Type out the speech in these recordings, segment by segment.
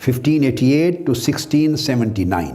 1588 to 1679,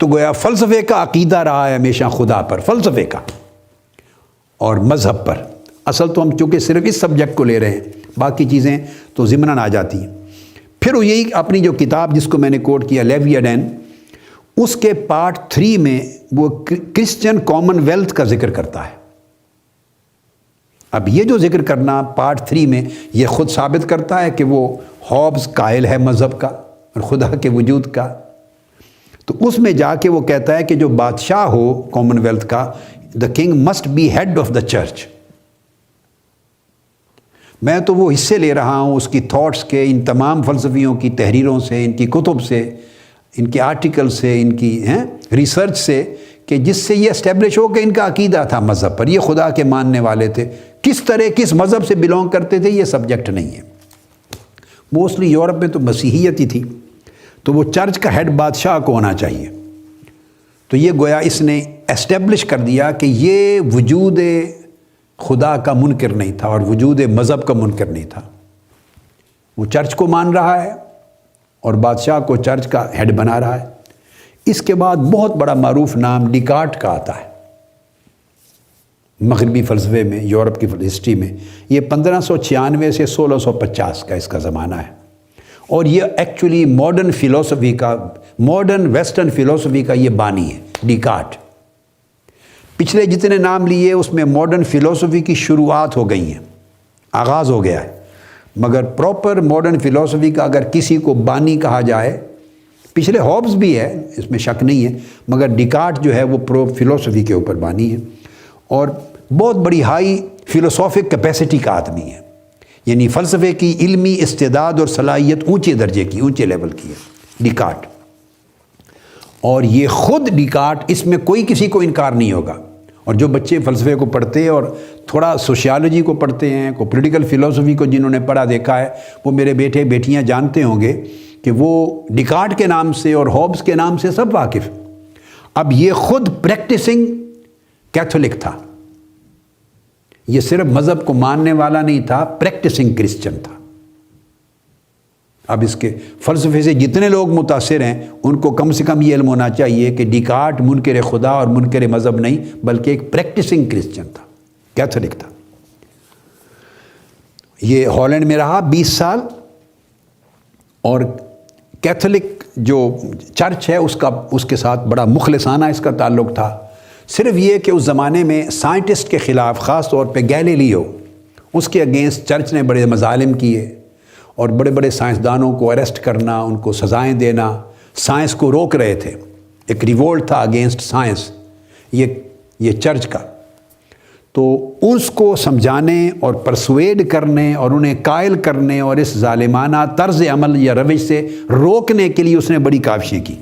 تو گویا فلسفے کا عقیدہ رہا ہے ہمیشہ خدا پر، فلسفے کا اور مذہب پر. اصل تو ہم چونکہ صرف اس سبجیکٹ کو لے رہے ہیں، باقی چیزیں تو ضمناً آ جاتی ہیں. پھر وہ یہی اپنی جو کتاب جس کو میں نے کوٹ کیا لیویاڈین، اس کے پارٹ 3 میں وہ کرسچن کامن ویلتھ کا ذکر کرتا ہے. اب یہ جو ذکر کرنا پارٹ 3 میں یہ خود ثابت کرتا ہے کہ وہ ہابز قائل ہے مذہب کا اور خدا کے وجود کا. تو اس میں جا کے وہ کہتا ہے کہ جو بادشاہ ہو کامن ویلتھ کا، the king must be head of the church. میں تو وہ حصے لے رہا ہوں اس کی تھاٹس کے، ان تمام فلسفیوں کی تحریروں سے، ان کی کتب سے، ان کے آرٹیکل سے، ان کی ریسرچ سے، کہ جس سے یہ اسٹیبلش ہو کہ ان کا عقیدہ تھا مذہب پر، یہ خدا کے ماننے والے تھے. کس طرح کس مذہب سے بلونگ کرتے تھے یہ سبجیکٹ نہیں ہے. موسٹلی یورپ میں تو مسیحیت ہی تھی، تو وہ چرچ کا ہیڈ بادشاہ کو ہونا چاہیے. تو یہ گویا اس نے اسٹیبلش کر دیا کہ یہ وجود خدا کا منکر نہیں تھا اور وجود مذہب کا منکر نہیں تھا. وہ چرچ کو مان رہا ہے اور بادشاہ کو چرچ کا ہیڈ بنا رہا ہے. اس کے بعد بہت بڑا معروف نام ڈیکارٹ کا آتا ہے مغربی فلسفے میں، یورپ کی ہسٹری میں. یہ 1596 سے 1650 کا اس کا زمانہ ہے، اور یہ ایکچولی ماڈرن فلسفی کا، ماڈرن ویسٹرن فلسفی کا یہ بانی ہے ڈیکارٹ. پچھلے جتنے نام لیے اس میں ماڈرن فلسفی کی شروعات ہو گئی ہیں، آغاز ہو گیا ہے. مگر پراپر ماڈرن فلسفی کا اگر کسی کو بانی کہا جائے، پچھلے ہابز بھی ہے اس میں شک نہیں ہے، مگر ڈیکارٹ جو ہے وہ پرو فلسفی کے اوپر بانی ہے اور بہت بڑی ہائی فلسافک کیپیسٹی کا آدمی ہے. یعنی فلسفے کی علمی استعداد اور صلاحیت اونچے درجے کی، اونچے لیول کی ہے ڈیکارٹ. اور یہ خود ڈیکارٹ، اس میں کوئی کسی کو انکار نہیں ہوگا. اور جو بچے فلسفے کو پڑھتے ہیں اور تھوڑا سوشیالوجی کو پڑھتے ہیں، کو پولیٹیکل فلسفی کو جنہوں نے پڑھا دیکھا ہے، وہ میرے بیٹے بیٹیاں جانتے ہوں گے کہ وہ ڈیکارٹ کے نام سے اور ہابز کے نام سے سب واقف. اب یہ خود پریکٹسنگ کیتھولک تھا، یہ صرف مذہب کو ماننے والا نہیں تھا، پریکٹسنگ کرسچن تھا. اب اس کے فلسفے سے جتنے لوگ متاثر ہیں ان کو کم سے کم یہ علم ہونا چاہیے کہ ڈیکارٹ منکر خدا اور منکر مذہب نہیں، بلکہ ایک پریکٹسنگ کرسچن تھا، کیتھولک تھا. یہ ہالینڈ میں رہا 20 سال، اور کیتھولک جو چرچ ہے اس کے ساتھ بڑا مخلصانہ اس کا تعلق تھا. صرف یہ کہ اس زمانے میں سائنٹسٹ کے خلاف، خاص طور پہ گیلیلیو، اس کے اگینسٹ چرچ نے بڑے مظالم کیے اور بڑے بڑے سائنسدانوں کو اریسٹ کرنا، ان کو سزائیں دینا، سائنس کو روک رہے تھے. ایک ریوولٹ تھا اگینسٹ سائنس یہ چرچ کا. تو اس کو سمجھانے اور پرسویڈ کرنے اور انہیں قائل کرنے اور اس ظالمانہ طرز عمل یا روش سے روکنے کے لیے اس نے بڑی کاوشیں کی.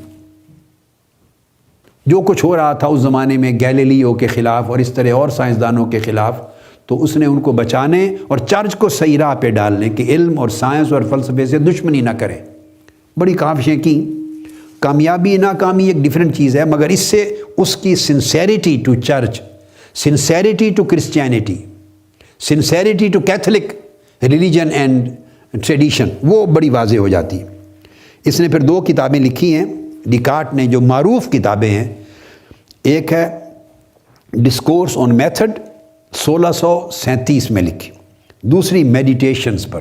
جو کچھ ہو رہا تھا اس زمانے میں گیلیلیو کے خلاف اور اس طرح اور سائنسدانوں کے خلاف، تو اس نے ان کو بچانے اور چرچ کو صحیح راہ پہ ڈالنے کہ علم اور سائنس اور فلسفے سے دشمنی نہ کریں. بڑی کاوشیں کی. کامیابی ناکامی ایک ڈیفرنٹ چیز ہے، مگر اس سے اس کی sincerity to church, sincerity to Christianity, sincerity to Catholic religion and tradition وہ بڑی واضح ہو جاتی. اس نے پھر 2 کتابیں لکھی ہیں ڈیکارٹ نے جو معروف کتابیں ہیں. ایک ہے ڈسکورس آن میتھڈ 1637 میں لکھی، دوسری میڈیٹیشنز پر،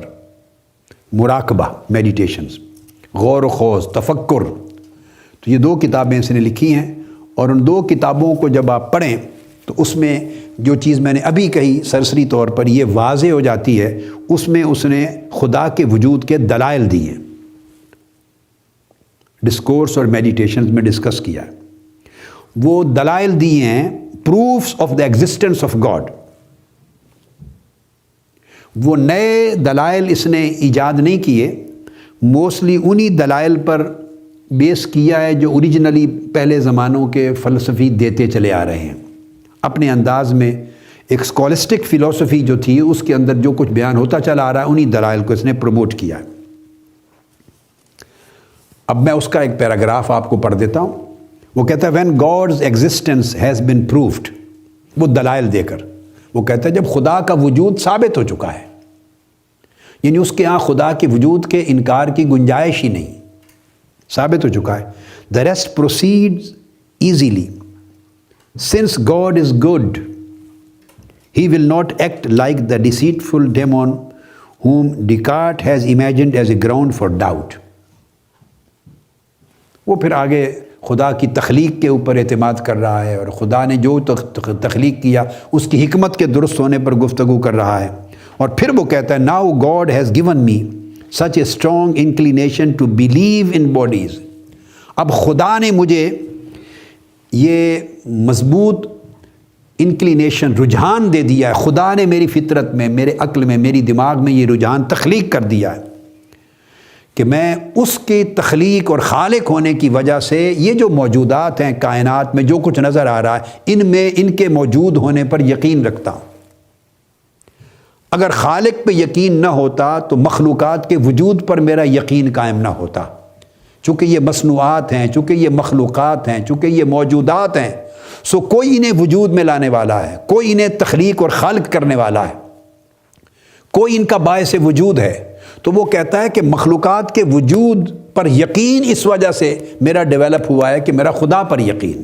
مراقبہ، میڈیٹیشنز، غور و خوض، تفکر. تو یہ 2 کتابیں اس نے لکھی ہیں، اور ان 2 کتابوں کو جب آپ پڑھیں تو اس میں جو چیز میں نے ابھی کہی سرسری طور پر یہ واضح ہو جاتی ہے. اس میں اس نے خدا کے وجود کے دلائل دیے، ڈسکورس اور میڈیٹیشنز میں ڈسکس کیا ہے. وہ دلائل دیے ہیں proofs of the existence of God. وہ نئے دلائل اس نے ایجاد نہیں کیے، موسٹلی انہی دلائل پر بیس کیا ہے جو اوریجنلی پہلے زمانوں کے فلسفی دیتے چلے آ رہے ہیں. اپنے انداز میں ایک اسکالسٹک فلسفی جو تھی اس کے اندر جو کچھ بیان ہوتا چلا آ رہا ہے انہی دلائل کو اس نے پروموٹ کیا ہے. اب میں اس کا ایک پیراگراف آپ کو پڑھ دیتا ہوں. وہ کہتا ہے when God's existence has been proved، وہ دلائل دے کر وہ کہتا ہے جب خدا کا وجود ثابت ہو چکا ہے، یعنی اس کے ہاں خدا کے وجود کے انکار کی گنجائش ہی نہیں، ثابت ہو چکا ہے. The rest proceeds easily. Since God is good, he will not act like the deceitful demon whom Descartes has imagined as a ground for doubt. وہ پھر آگے خدا کی تخلیق کے اوپر اعتماد کر رہا ہے اور خدا نے جو تخلیق کیا اس کی حکمت کے درست ہونے پر گفتگو کر رہا ہے، اور پھر وہ کہتا ہے now God has given me such a strong inclination to believe in bodies. اب خدا نے مجھے یہ مضبوط انکلینیشن، رجحان دے دیا ہے، خدا نے میری فطرت میں، میرے عقل میں، میری دماغ میں یہ رجحان تخلیق کر دیا ہے کہ میں اس کے تخلیق اور خالق ہونے کی وجہ سے یہ جو موجودات ہیں کائنات میں، جو کچھ نظر آ رہا ہے، ان میں ان کے موجود ہونے پر یقین رکھتا ہوں۔ اگر خالق پہ یقین نہ ہوتا تو مخلوقات کے وجود پر میرا یقین قائم نہ ہوتا، چونکہ یہ مصنوعات ہیں، چونکہ یہ مخلوقات ہیں، چونکہ یہ موجودات ہیں، سو کوئی انہیں وجود میں لانے والا ہے، کوئی انہیں تخلیق اور خالق کرنے والا ہے، کوئی ان کا باعث وجود ہے۔ تو وہ کہتا ہے کہ مخلوقات کے وجود پر یقین اس وجہ سے میرا ڈیولپ ہوا ہے کہ میرا خدا پر یقین۔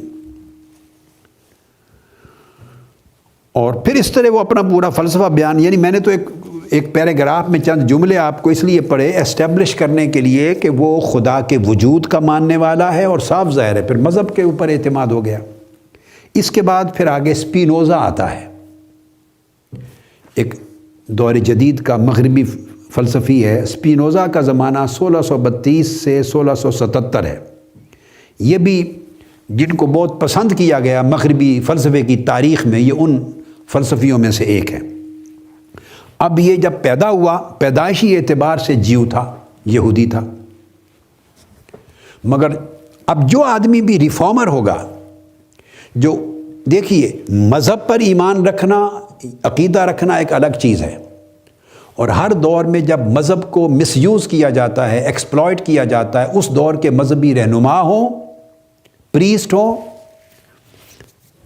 اور پھر اس طرح وہ اپنا پورا فلسفہ بیان، یعنی میں نے تو ایک پیراگراف میں چند جملے آپ کو اس لیے پڑھے ایسٹیبلش کرنے کے لیے کہ وہ خدا کے وجود کا ماننے والا ہے، اور صاف ظاہر ہے پھر مذہب کے اوپر اعتماد ہو گیا۔ اس کے بعد پھر آگے سپینوزا آتا ہے، ایک دور جدید کا مغربی فلسفی ہے۔ سپینوزا کا زمانہ 1632 سے 1677 ہے۔ یہ بھی جن کو بہت پسند کیا گیا مغربی فلسفے کی تاریخ میں، یہ ان فلسفیوں میں سے ایک ہے۔ اب یہ جب پیدا ہوا، پیدائشی اعتبار سے جیو تھا، یہودی تھا، مگر اب جو آدمی بھی ریفارمر ہوگا، جو دیکھیے مذہب پر ایمان رکھنا، عقیدہ رکھنا ایک الگ چیز ہے، اور ہر دور میں جب مذہب کو مس یوز کیا جاتا ہے، ایکسپلائٹ کیا جاتا ہے، اس دور کے مذہبی رہنما ہوں، پریسٹ ہوں،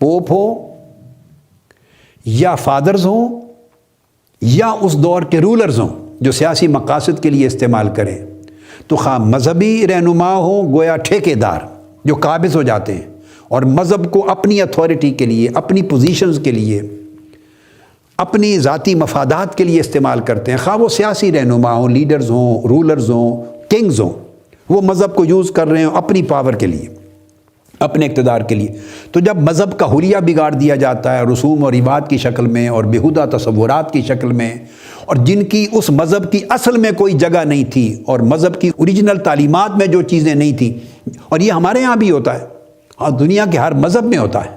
پوپ ہوں، یا فادرز ہوں، یا اس دور کے رولرز ہوں جو سیاسی مقاصد کے لیے استعمال کریں، تو خواہ مذہبی رہنما ہوں گویا ٹھیکیدار جو قابض ہو جاتے ہیں اور مذہب کو اپنی اتھارٹی کے لیے، اپنی پوزیشنز کے لیے، اپنی ذاتی مفادات کے لیے استعمال کرتے ہیں، خواہ وہ سیاسی رہنما ہوں، لیڈرز ہوں، رولرز ہوں، کنگز ہوں، وہ مذہب کو یوز کر رہے ہوں اپنی پاور کے لیے، اپنے اقتدار کے لیے۔ تو جب مذہب کا حلیہ بگاڑ دیا جاتا ہے رسوم اور عبادت کی شکل میں اور بیہودہ تصورات کی شکل میں، اور جن کی اس مذہب کی اصل میں کوئی جگہ نہیں تھی، اور مذہب کی اوریجنل تعلیمات میں جو چیزیں نہیں تھیں، اور یہ ہمارے ہاں بھی ہوتا ہے، اور دنیا کے ہر مذہب میں ہوتا ہے،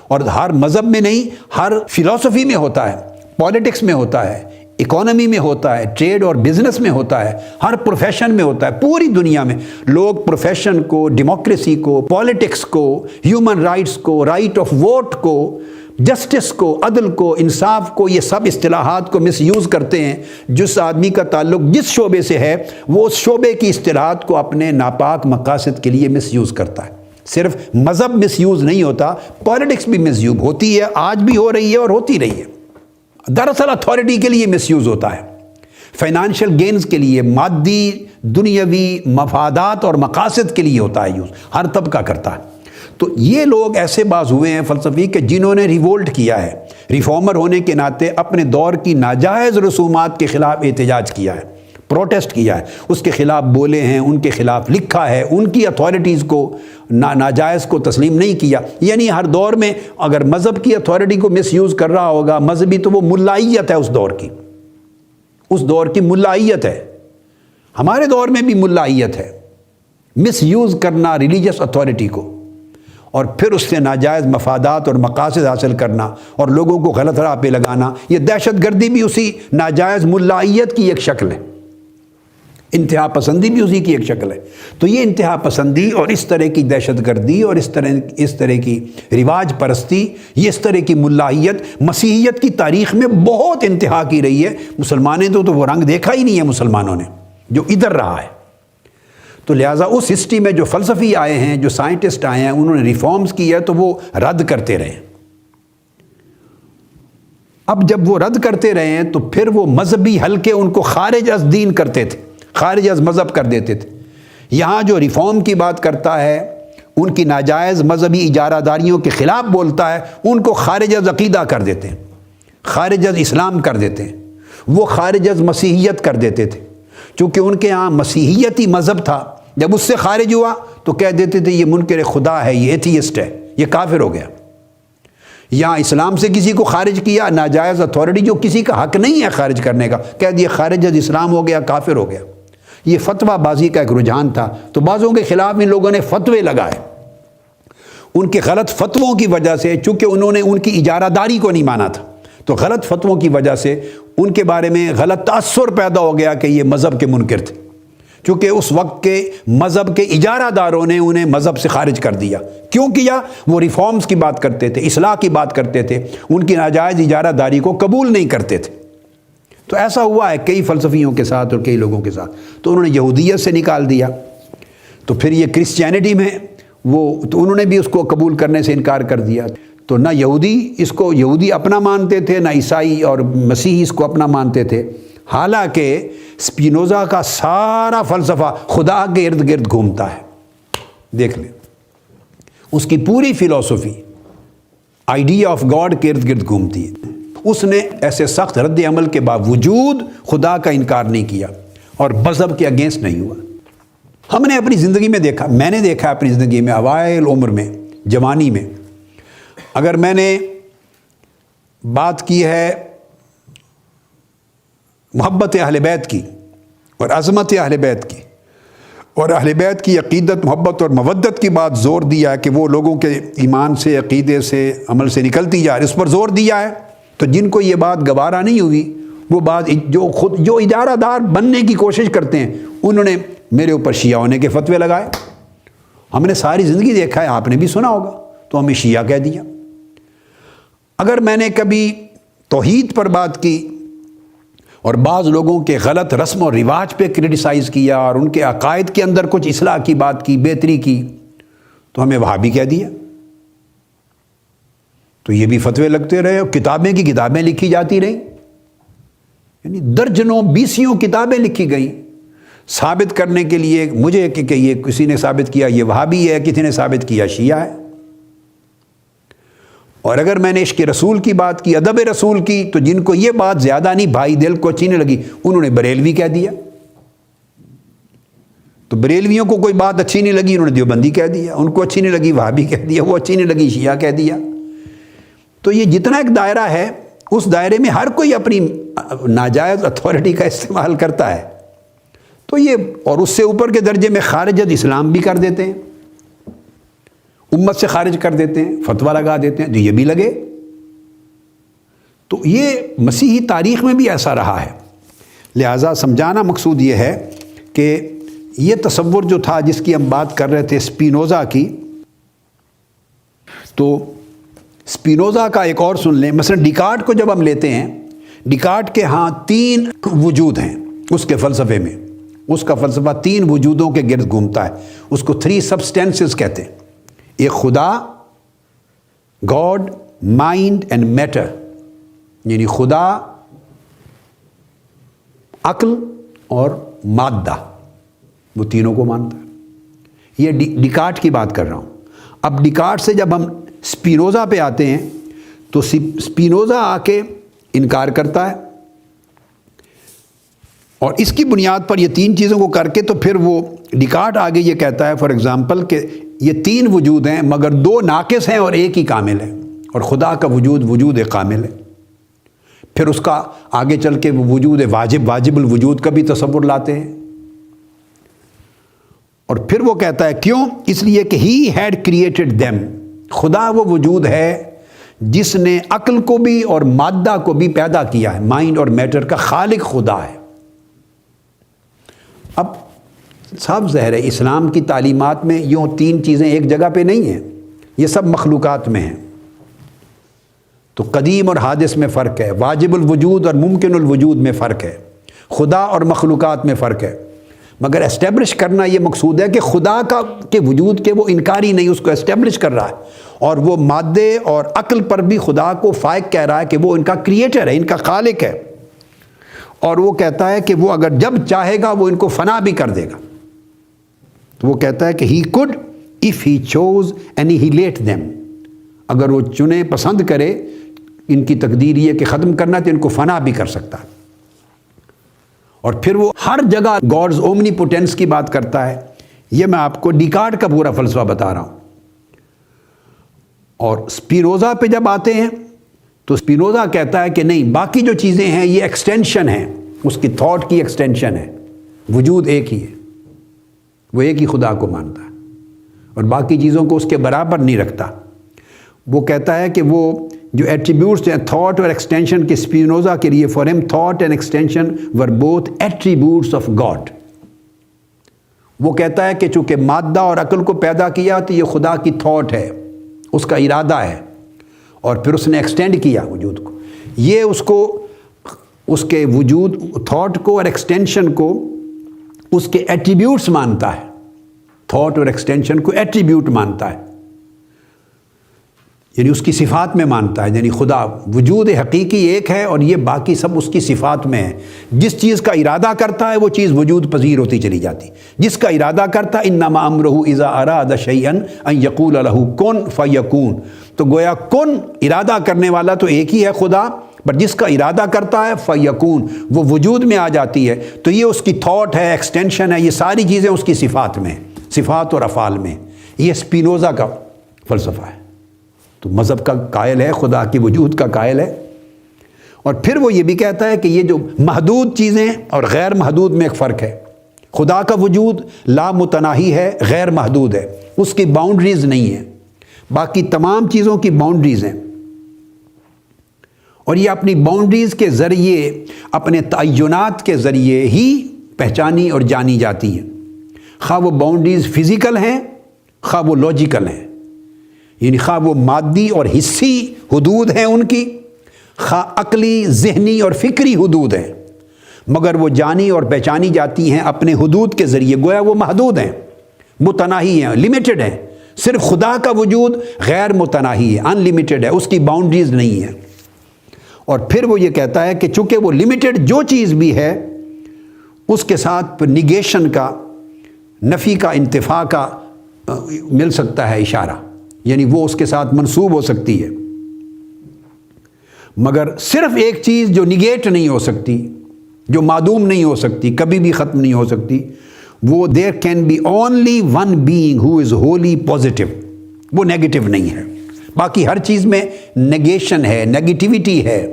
اور ہر مذہب میں نہیں، ہر فلسفی میں ہوتا ہے، پولیٹکس میں ہوتا ہے، اکانومی میں ہوتا ہے، ٹریڈ اور بزنس میں ہوتا ہے، ہر پروفیشن میں ہوتا ہے۔ پوری دنیا میں لوگ پروفیشن کو، ڈیموکریسی کو، پولیٹکس کو، ہیومن رائٹس کو، رائٹ آف ووٹ کو، جسٹس کو، عدل کو، انصاف کو، یہ سب اصطلاحات کو مس یوز کرتے ہیں۔ جس آدمی کا تعلق جس شعبے سے ہے وہ اس شعبے کی اصطلاحات کو اپنے ناپاک مقاصد کے لیے مس یوز کرتا ہے۔ صرف مذہب مس یوز نہیں ہوتا، پولیٹکس بھی مس یوز ہوتی ہے، آج بھی ہو رہی ہے اور ہوتی رہی ہے۔ دراصل اتھارٹی کے لیے مس یوز ہوتا ہے، فائنانشل گینز کے لیے، مادی دنیاوی مفادات اور مقاصد کے لیے ہوتا ہے یوز، ہر طبقہ کرتا ہے۔ تو یہ لوگ ایسے باز ہوئے ہیں فلسفی کہ جنہوں نے ریوولٹ کیا ہے، ریفارمر ہونے کے ناطے اپنے دور کی ناجائز رسومات کے خلاف احتجاج کیا ہے، پروٹیسٹ کیا ہے، اس کے خلاف بولے ہیں، ان کے خلاف لکھا ہے، ان کی اتھارٹیز کو ناجائز کو تسلیم نہیں کیا۔ یعنی ہر دور میں اگر مذہب کی اتھارٹی کو مس یوز کر رہا ہوگا مذہبی، تو وہ ملائیت ہے اس دور کی، اس دور کی ملائیت ہے۔ ہمارے دور میں بھی ملائیت ہے، مس یوز کرنا ریلیجس اتھارٹی کو، اور پھر اس سے ناجائز مفادات اور مقاصد حاصل کرنا اور لوگوں کو غلط راہ پہ لگانا۔ یہ دہشت گردی بھی اسی ناجائز ملائیت کی ایک شکل ہے، انتہا پسندی بھی اسی کی ایک شکل ہے۔ تو یہ انتہا پسندی اور اس طرح کی دہشت گردی اور اس طرح کی رواج پرستی، یہ اس طرح کی ملائیت مسیحیت کی تاریخ میں بہت انتہا کی رہی ہے۔ مسلمانوں تو وہ رنگ دیکھا ہی نہیں ہے مسلمانوں نے جو ادھر رہا ہے۔ تو لہٰذا اس ہسٹری میں جو فلسفی آئے ہیں، جو سائنٹسٹ آئے ہیں، انہوں نے ریفارمز کی ہے تو وہ رد کرتے رہے۔ اب جب وہ رد کرتے رہے ہیں تو پھر وہ مذہبی حلقے ان کو خارج از دین کرتے تھے، خارج از مذہب کر دیتے تھے۔ یہاں جو ریفارم کی بات کرتا ہے ان کی ناجائز مذہبی اجارہ داریوں کے خلاف بولتا ہے، ان کو خارج از عقیدہ کر دیتے ہیں، خارج از اسلام کر دیتے ہیں، وہ خارج از مسیحیت کر دیتے تھے۔ چونکہ ان کے ہاں مسیحیتی مذہب تھا، جب اس سے خارج ہوا تو کہہ دیتے تھے یہ منکر خدا ہے، یہ ایتھیسٹ ہے، یہ کافر ہو گیا۔ یہاں اسلام سے کسی کو خارج کیا، ناجائز اتھارٹی جو کسی کا حق نہیں ہے خارج کرنے کا، کہہ دیا خارج از اسلام ہو گیا، کافر ہو گیا۔ یہ فتویٰ بازی کا ایک رجحان تھا، تو بعضوں کے خلاف ان لوگوں نے فتوے لگائے۔ ان کے غلط فتووں کی وجہ سے، چونکہ انہوں نے ان کی اجارہ داری کو نہیں مانا تھا، تو غلط فتووں کی وجہ سے ان کے بارے میں غلط تاثر پیدا ہو گیا کہ یہ مذہب کے منکر تھے، چونکہ اس وقت کے مذہب کے اجارہ داروں نے انہیں مذہب سے خارج کر دیا۔ کیوں کیا؟ وہ ریفارمز کی بات کرتے تھے، اصلاح کی بات کرتے تھے، ان کی ناجائز اجارہ داری کو قبول نہیں کرتے تھے۔ تو ایسا ہوا ہے کئی فلسفیوں کے ساتھ اور کئی لوگوں کے ساتھ، تو انہوں نے یہودیت سے نکال دیا۔ تو پھر یہ کرسچینٹی میں تو انہوں نے بھی اس کو قبول کرنے سے انکار کر دیا۔ تو نہ یہودی اس کو یہودی اپنا مانتے تھے، نہ عیسائی اور مسیحی اس کو اپنا مانتے تھے، حالانکہ سپینوزا کا سارا فلسفہ خدا کے ارد گرد گھومتا ہے۔ دیکھ لیں، اس کی پوری فلسفی آئیڈیا آف گاڈ کے ارد گرد گھومتی ہے۔ اس نے ایسے سخت رد عمل کے باوجود خدا کا انکار نہیں کیا اور مذہب کے اگینسٹ نہیں ہوا۔ ہم نے اپنی زندگی میں دیکھا، میں نے دیکھا اپنی زندگی میں، اوائل عمر میں، جوانی میں، اگر میں نے بات کی ہے محبت اہل بیت کی اور عظمت اہل بیت کی اور اہل بیت کی عقیدت، محبت اور مودت کی بات زور دیا ہے کہ وہ لوگوں کے ایمان سے، عقیدے سے، عمل سے نکلتی جا رہی، اس پر زور دیا ہے، تو جن کو یہ بات گوارا نہیں ہوئی، وہ بات جو اجارہ دار بننے کی کوشش کرتے ہیں، انہوں نے میرے اوپر شیعہ ہونے کے فتوے لگائے۔ ہم نے ساری زندگی دیکھا ہے، آپ نے بھی سنا ہوگا، تو ہمیں شیعہ کہہ دیا۔ اگر میں نے کبھی توحید پر بات کی اور بعض لوگوں کے غلط رسم و رواج پہ کرٹیسائز کیا اور ان کے عقائد کے اندر کچھ اصلاح کی بات کی، بہتری کی، تو ہمیں وہابی کہہ دیا۔ تو یہ بھی فتوے لگتے رہے اور کتابیں کی کتابیں لکھی جاتی رہیں، یعنی درجنوں بیسیوں کتابیں لکھی گئیں ثابت کرنے کے لیے مجھے کہ یہ کسی نے ثابت کیا یہ وہابی ہے، کسی نے ثابت کیا شیعہ ہے۔ اور اگر میں نے عشق رسول کی بات کی، ادب رسول کی، تو جن کو یہ بات زیادہ نہیں بھائی دل کو اچھی نہیں لگی، انہوں نے بریلوی کہہ دیا۔ تو بریلویوں کو کوئی بات اچھی نہیں لگی، انہوں نے دیوبندی کہہ دیا، ان کو اچھی نہیں لگی وہابی کہہ دیا، وہ اچھی نہیں لگی شیعہ کہہ دیا۔ تو یہ جتنا ایک دائرہ ہے، اس دائرے میں ہر کوئی اپنی ناجائز اتھارٹی کا استعمال کرتا ہے، تو یہ اور اس سے اوپر کے درجے میں خارج از اسلام بھی کر دیتے ہیں، امت سے خارج کر دیتے ہیں، فتویٰ لگا دیتے ہیں، تو یہ بھی لگے۔ تو یہ مسیحی تاریخ میں بھی ایسا رہا ہے۔ لہٰذا سمجھانا مقصود یہ ہے کہ یہ تصور جو تھا جس کی ہم بات کر رہے تھے سپینوزا کی، تو سپینوزا کا ایک اور سن لیں۔ مثلا ڈیکارٹ کو جب ہم لیتے ہیں، ڈیکارٹ کے ہاں 3 وجود ہیں اس کے فلسفے میں، اس کا فلسفہ 3 وجودوں کے گرد گھومتا ہے، اس کو 3 سبسٹینسز کہتے ہیں۔ ایک خدا، گاڈ، مائنڈ اینڈ میٹر، یعنی خدا، عقل اور مادہ، وہ تینوں کو مانتا ہے۔ یہ ڈیکارٹ کی بات کر رہا ہوں۔ اب ڈیکارٹ سے جب ہم سپینوزا پہ آتے ہیں تو سپینوزا آ کے انکار کرتا ہے، اور اس کی بنیاد پر یہ 3 چیزوں کو کر کے تو پھر وہ ڈیکارٹ آگے یہ کہتا ہے فار ایگزامپل کہ یہ 3 وجود ہیں مگر 2 ناقص ہیں اور ایک ہی کامل ہے، اور خدا کا وجود کامل ہے۔ پھر اس کا آگے چل کے وہ وجود واجب الوجود کا بھی تصور لاتے ہیں، اور پھر وہ کہتا ہے کیوں؟ اس لیے کہ ہی ہیڈ کریٹڈ دیم، خدا وہ وجود ہے جس نے عقل کو بھی اور مادہ کو بھی پیدا کیا ہے، مائنڈ اور میٹر کا خالق خدا ہے۔ اب صاحب ظاہر ہے اسلام کی تعلیمات میں یوں 3 چیزیں ایک جگہ پہ نہیں ہیں، یہ سب مخلوقات میں ہیں۔ تو قدیم اور حادث میں فرق ہے، واجب الوجود اور ممکن الوجود میں فرق ہے، خدا اور مخلوقات میں فرق ہے، مگر اسٹیبلش کرنا یہ مقصود ہے کہ خدا کے وجود کے وہ انکاری نہیں، اس کو اسٹیبلش کر رہا ہے، اور وہ مادے اور عقل پر بھی خدا کو فائق کہہ رہا ہے کہ وہ ان کا کریٹر ہے، ان کا خالق ہے، اور وہ کہتا ہے کہ وہ اگر جب چاہے گا وہ ان کو فنا بھی کر دے گا۔ تو وہ کہتا ہے کہ ہی could if he chose annihilate them, اگر وہ چنے پسند کرے ان کی تقدیر یہ کہ ختم کرنا تو ان کو فنا بھی کر سکتا ہے. اور پھر وہ ہر جگہ گاڈز اومنی پوٹینس کی بات کرتا ہے. یہ میں آپ کو ڈیکارٹ کا پورا فلسفہ بتا رہا ہوں. اور اسپینوزا پہ جب آتے ہیں تو اسپینوزا کہتا ہے کہ نہیں، باقی جو چیزیں ہیں یہ ایکسٹینشن ہیں، اس کی تھاٹ کی ایکسٹینشن ہے. وجود ایک ہی ہے، وہ ایک ہی خدا کو مانتا ہے اور باقی چیزوں کو اس کے برابر نہیں رکھتا. وہ کہتا ہے کہ وہ جو ایٹریبیوٹس ہیں تھاٹ اور ایکسٹینشن کے اسپینوزا کے لیے، فار ہم thought and extension were both attributes of God. وہ کہتا ہے کہ چونکہ مادہ اور عقل کو پیدا کیا تو یہ خدا کی تھاٹ ہے، اس کا ارادہ ہے، اور پھر اس نے ایکسٹینڈ کیا وجود کو. یہ اس کے وجود تھاٹ کو اور ایکسٹینشن کو اس کے ایٹریبیوٹس مانتا ہے. تھاٹ اور ایکسٹینشن کو ایٹریبیوٹ مانتا ہے، یعنی اس کی صفات میں مانتا ہے. یعنی خدا وجود حقیقی ایک ہے اور یہ باقی سب اس کی صفات میں ہے. جس چیز کا ارادہ کرتا ہے وہ چیز وجود پذیر ہوتی چلی جاتی. جس کا ارادہ کرتا ہے انما امرہ اذا اراد شیئا ان یقول لہ کن فیکون. تو گویا کن ارادہ کرنے والا تو ایک ہی ہے خدا، پر جس کا ارادہ کرتا ہے فیکون، وہ وجود میں آ جاتی ہے. تو یہ اس کی تھاٹ ہے، ایکسٹینشن ہے، یہ ساری چیزیں اس کی صفات میں، صفات اور افعال میں. یہ اسپینوزا کا فلسفہ ہے. تو مذہب کا قائل ہے، خدا کی وجود کا قائل ہے. اور پھر وہ یہ بھی کہتا ہے کہ یہ جو محدود چیزیں اور غیر محدود میں ایک فرق ہے. خدا کا وجود لا متناہی ہے، غیر محدود ہے، اس کی باؤنڈریز نہیں ہیں. باقی تمام چیزوں کی باؤنڈریز ہیں، اور یہ اپنی باؤنڈریز کے ذریعے، اپنے تعینات کے ذریعے ہی پہچانی اور جانی جاتی ہیں. خواہ وہ باؤنڈریز فزیکل ہیں، خواہ وہ لاجیکل ہیں، یعنی خواہ وہ مادی اور حسی حدود ہیں ان کی، خواہ عقلی، ذہنی اور فکری حدود ہیں، مگر وہ جانی اور پہچانی جاتی ہیں اپنے حدود کے ذریعے. گویا وہ محدود ہیں، متناہی ہیں، لمیٹڈ ہیں. صرف خدا کا وجود غیر متناہی ہے، ان لمیٹڈ ہے، اس کی باؤنڈریز نہیں ہیں. اور پھر وہ یہ کہتا ہے کہ چونکہ وہ لمیٹڈ جو چیز بھی ہے اس کے ساتھ نگیشن کا، نفی کا، انتفاع کا مل سکتا ہے اشارہ، یعنی وہ اس کے ساتھ منسوب ہو سکتی ہے. مگر صرف ایک چیز جو نگیٹ نہیں ہو سکتی، جو معدوم نہیں ہو سکتی، کبھی بھی ختم نہیں ہو سکتی، وہ there can be only one being who is wholly positive. وہ نیگیٹو نہیں ہے. باقی ہر چیز میں نیگیشن ہے، نیگیٹیوٹی ہے،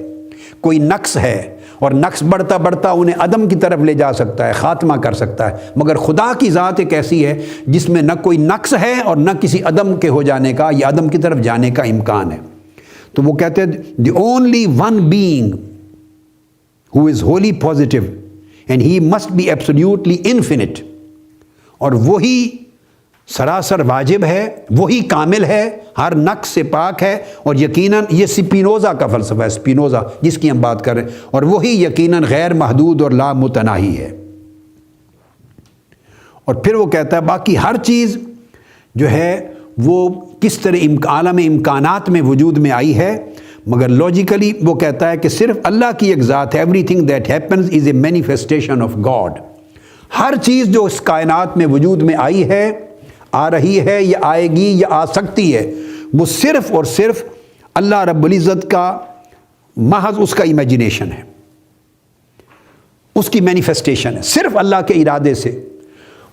کوئی نقص ہے، اور نقص بڑھتا بڑھتا انہیں عدم کی طرف لے جا سکتا ہے، خاتمہ کر سکتا ہے. مگر خدا کی ذات ایک ایسی ہے جس میں نہ کوئی نقص ہے اور نہ کسی عدم کے ہو جانے کا یا عدم کی طرف جانے کا امکان ہے. تو وہ کہتے ہیں the only one being who is wholly positive and he must be absolutely infinite. اور وہی سراسر واجب ہے، وہی کامل ہے، ہر نقص سے پاک ہے. اور یقیناً یہ اسپینوزا کا فلسفہ ہے، اسپینوزا جس کی ہم بات کر رہے ہیں. اور وہی یقیناً غیر محدود اور لا متناہی ہے. اور پھر وہ کہتا ہے باقی ہر چیز جو ہے وہ کس طرح عالم امکانات میں وجود میں آئی ہے، مگر لاجیکلی وہ کہتا ہے کہ صرف اللہ کی ایک ذات ہے. Everything that happens is a manifestation of God. ہر چیز جو اس کائنات میں وجود میں آئی ہے، آ رہی ہے یا آئے گی یا آ سکتی ہے، وہ صرف اور صرف اللہ رب العزت کا محض اس کا امیجنیشن ہے، اس کی مینیفیسٹیشن ہے. صرف اللہ کے ارادے سے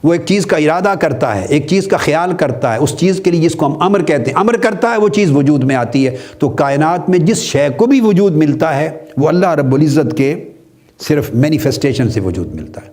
وہ ایک چیز کا ارادہ کرتا ہے، ایک چیز کا خیال کرتا ہے، اس چیز کے لیے جس کو ہم امر کہتے ہیں، امر کرتا ہے، وہ چیز وجود میں آتی ہے. تو کائنات میں جس شے کو بھی وجود ملتا ہے وہ اللہ رب العزت کے صرف مینیفیسٹیشن سے وجود ملتا ہے،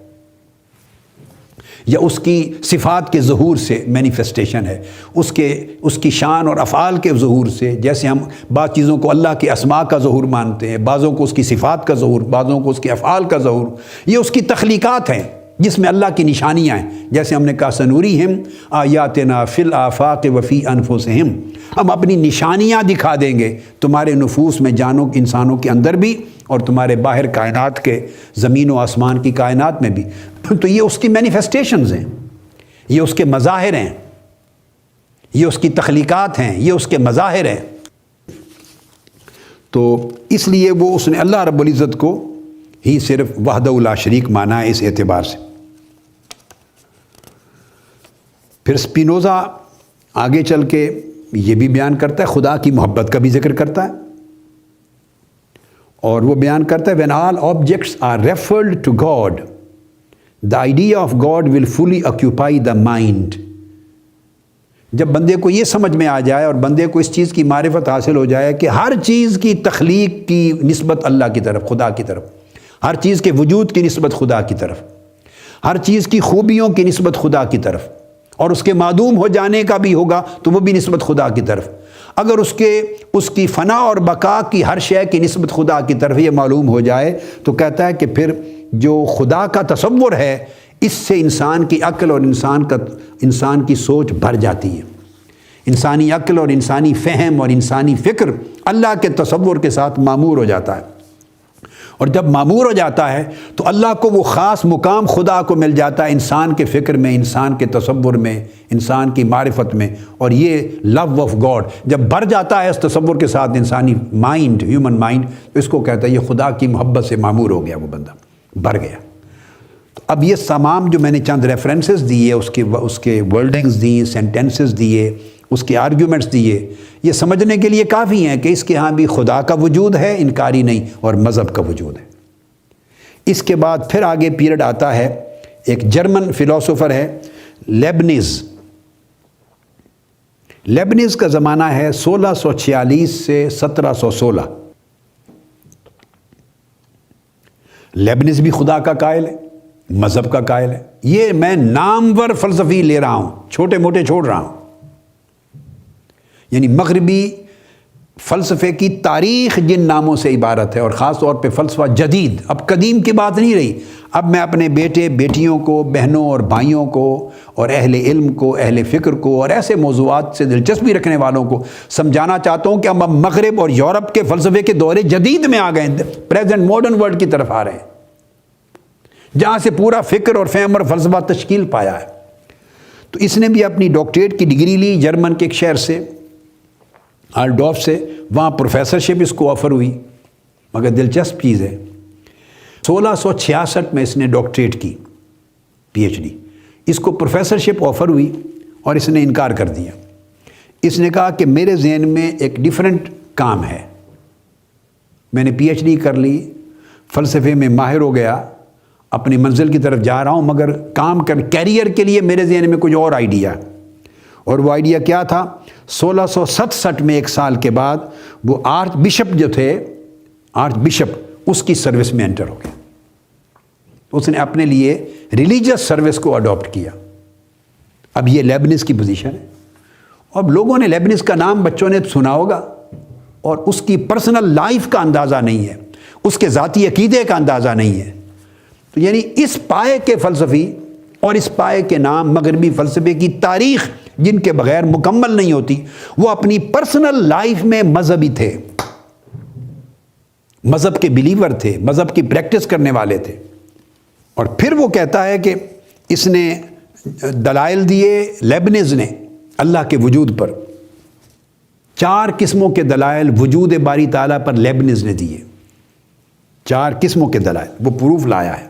یا اس کی صفات کے ظہور سے مینیفیسٹیشن ہے، اس کی شان اور افعال کے ظہور سے. جیسے ہم بعض چیزوں کو اللہ کے اسماء کا ظہور مانتے ہیں، بعضوں کو اس کی صفات کا ظہور، بعضوں کو اس کے افعال کا ظہور. یہ اس کی تخلیقات ہیں جس میں اللہ کی نشانیاں ہیں. جیسے ہم نے کہا سنوریہم آیاتنا فی الآفاق وفی انفسہم، ہم اپنی نشانیاں دکھا دیں گے تمہارے نفوس میں، جانوں انسانوں کے اندر بھی اور تمہارے باہر کائنات کے، زمین و آسمان کی کائنات میں بھی. تو یہ اس کی مینیفیسٹیشنز ہیں، یہ اس کے مظاہر ہیں، یہ اس کی تخلیقات ہیں، یہ اس کے مظاہر ہیں. تو اس لیے وہ اس نے اللہ رب العزت کو ہی صرف وحدہ لا شریک مانا ہے اس اعتبار سے. پھر اسپینوزا آگے چل کے یہ بھی بیان کرتا ہے، خدا کی محبت کا بھی ذکر کرتا ہے، اور وہ بیان کرتا ہے when all objects are referred to God, the idea of God will fully occupy the mind. جب بندے کو یہ سمجھ میں آ جائے اور بندے کو اس چیز کی معرفت حاصل ہو جائے کہ ہر چیز کی تخلیق کی نسبت اللہ کی طرف، خدا کی طرف، ہر چیز کے وجود کی نسبت خدا کی طرف، ہر چیز کی خوبیوں کی نسبت خدا کی طرف، اور اس کے معدوم ہو جانے کا بھی ہوگا تو وہ بھی نسبت خدا کی طرف، اگر اس کی فنا اور بقا کی ہر شے کی نسبت خدا کی طرف یہ معلوم ہو جائے تو کہتا ہے کہ پھر جو خدا کا تصور ہے اس سے انسان کی عقل اور انسان کی سوچ بھر جاتی ہے. انسانی عقل اور انسانی فہم اور انسانی فکر اللہ کے تصور کے ساتھ معمور ہو جاتا ہے، اور جب معمور ہو جاتا ہے تو اللہ کو وہ خاص مقام خدا کو مل جاتا ہے انسان کے فکر میں، انسان کے تصور میں، انسان کی معرفت میں. اور یہ لو آف گاڈ جب بھر جاتا ہے اس تصور کے ساتھ انسانی مائنڈ، ہیومن مائنڈ، تو اس کو کہتا ہے یہ خدا کی محبت سے معمور ہو گیا، وہ بندہ بھر گیا. تو اب یہ تمام جو میں نے چند ریفرنسز دیے، اس کے ورڈنگز دیے، سینٹنسز دیے، اس کے آرگیومنٹس دیے، یہ سمجھنے کے لیے کافی ہیں کہ اس کے ہاں بھی خدا کا وجود ہے، انکاری نہیں، اور مذہب کا وجود ہے. اس کے بعد پھر آگے پیریڈ آتا ہے، ایک جرمن فلاسفر ہے لیبنز. لیبنز کا زمانہ ہے 1646 سے 1716. لیبنز بھی خدا کا قائل ہے، مذہب کا قائل ہے. یہ میں نامور فلسفی لے رہا ہوں، چھوٹے موٹے چھوڑ رہا ہوں. یعنی مغربی فلسفے کی تاریخ جن ناموں سے عبارت ہے، اور خاص طور پہ فلسفہ جدید، اب قدیم کی بات نہیں رہی. اب میں اپنے بیٹے بیٹیوں کو، بہنوں اور بھائیوں کو، اور اہل علم کو، اہل فکر کو، اور ایسے موضوعات سے دلچسپی رکھنے والوں کو سمجھانا چاہتا ہوں کہ ہم اب مغرب اور یورپ کے فلسفے کے دور جدید میں آ گئے ہیں، پریزنٹ ماڈرن ورلڈ کی طرف آ رہے ہیں، جہاں سے پورا فکر اور فہم اور فلسفہ تشکیل پایا ہے. تو اس نے بھی اپنی ڈاکٹریٹ کی ڈگری لی جرمن کے ایک شہر سے، آلڈورف سے. وہاں پروفیسرشپ اس کو آفر ہوئی. مگر دلچسپ چیز ہے، 1666 میں اس نے ڈاکٹریٹ کی، پی ایچ ڈی. اس کو پروفیسرشپ آفر ہوئی اور اس نے انکار کر دیا. اس نے کہا کہ میرے ذہن میں ایک ڈیفرنٹ کام ہے، میں نے پی ایچ ڈی کر لی، فلسفے میں ماہر ہو گیا، اپنی منزل کی طرف جا رہا ہوں، مگر کیریئر کے لیے میرے ذہن میں کچھ اور آئیڈیا. اور وہ آئیڈیا کیا تھا؟ 1667 میں ایک سال کے بعد وہ آرچ بشپ جو تھے، آرچ بشپ، اس کی سروس میں انٹر ہو گئے. اس نے اپنے لیے ریلیجس سروس کو اڈاپٹ کیا. اب یہ لیبنز کی پوزیشن ہے. اب لوگوں نے لیبنز کا نام، بچوں نے سنا ہوگا، اور اس کی پرسنل لائف کا اندازہ نہیں ہے، اس کے ذاتی عقیدے کا اندازہ نہیں ہے. تو یعنی اس پائے کے فلسفی اور اس پائے کے نام مغربی فلسفے کی تاریخ جن کے بغیر مکمل نہیں ہوتی، وہ اپنی پرسنل لائف میں مذہبی تھے، مذہب کے بلیور تھے، مذہب کی پریکٹس کرنے والے تھے. اور پھر وہ کہتا ہے کہ اس نے دلائل دیے، لیبنز نے، اللہ کے وجود پر. 4 قسموں کے دلائل وجود باری تعالیٰ پر لیبنز نے دیے. 4 قسموں کے دلائل وہ پروف لایا ہے.